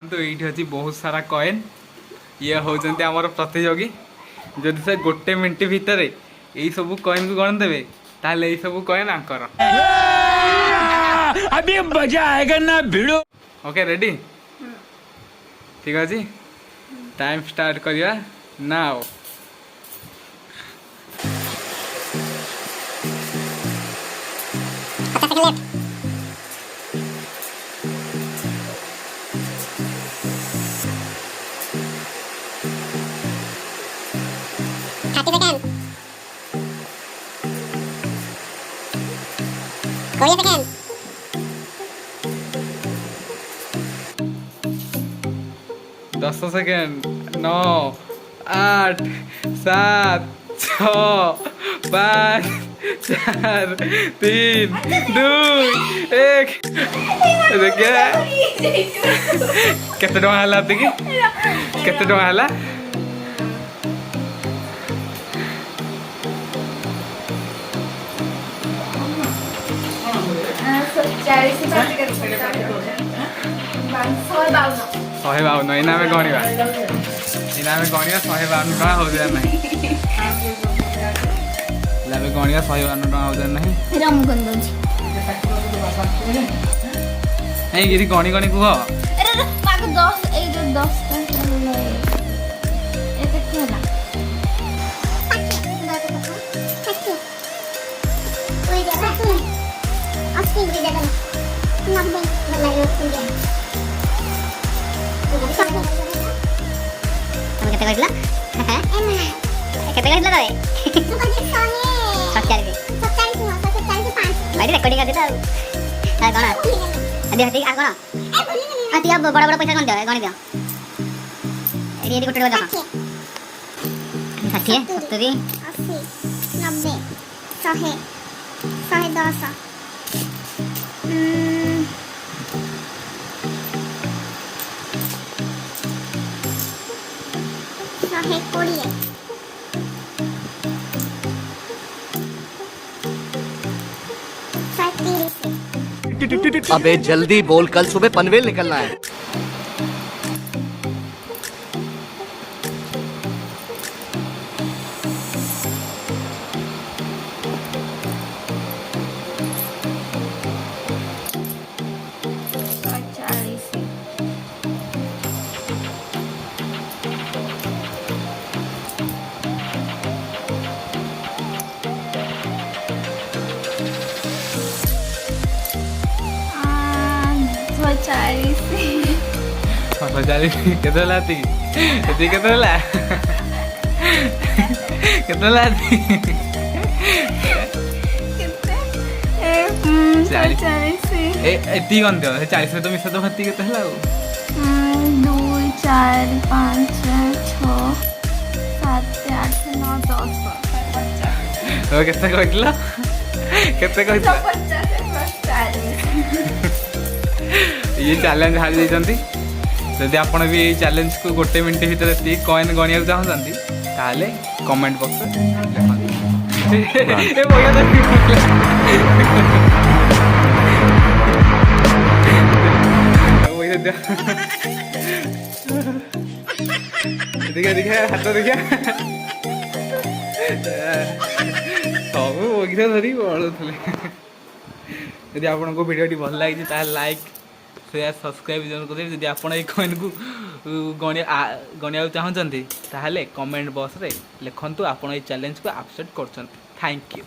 तो ये अच्छी बहुत सारा कॉइन ये होचंती आमर प्रतियोगी जदि से गोटे मिनट भितर यही सब कॉइन को गण देवे ताहले यही सब कॉइन आंकर अभी मजा आएगा ना भिड़ो। ओके रेडी ठीक अछि टाइम स्टार्ट करिया नाउ। दस सेकेंड 9 8 7 6 5 4 3 2 1 देखिए केते टका हला देखि केते टका हला शहे बावन इना में गणिया 152 टका हो जाए ना गणिया 152 टका हो जाए ना गिरी गणी गणी कुह केते कहला केते कहला रे 47 भाई रेकॉर्डिंग करते आ कोन अदे हती आ कोन अति अब बड़ा बड़ा पैसा कोन दे गणी दे एडी गोटे बजा 60 70 80 90 100 अबे जल्दी बोल कल सुबह पनवेल निकलना है। केते लाती केते ला केते लाती एती गन दियो 40 में तो मिसा तो भत्ती केते हला 2 4 5 6 7 8 9 10 ओ केते कहला केते कहला ये चैलेंज हारि जाइछंती जदि आपण भी ये चैलेंज को गोटे मिनट भीतर ती कॉइन गणिया चाहती ताले कमेंट बॉक्स देखा देखा हाथ देखा सब बगीचा धरी बढ़ुले यदि आपको वीडियो भल लगी लाइक शेयर सब्सक्राइब जरूर करें। यदि आप कॉइन को गणिया चाहते ताहले कमेंट बॉक्स रे लिखंतु आपण ये चैलेंज को एक्सेप्ट करछन। Thank you.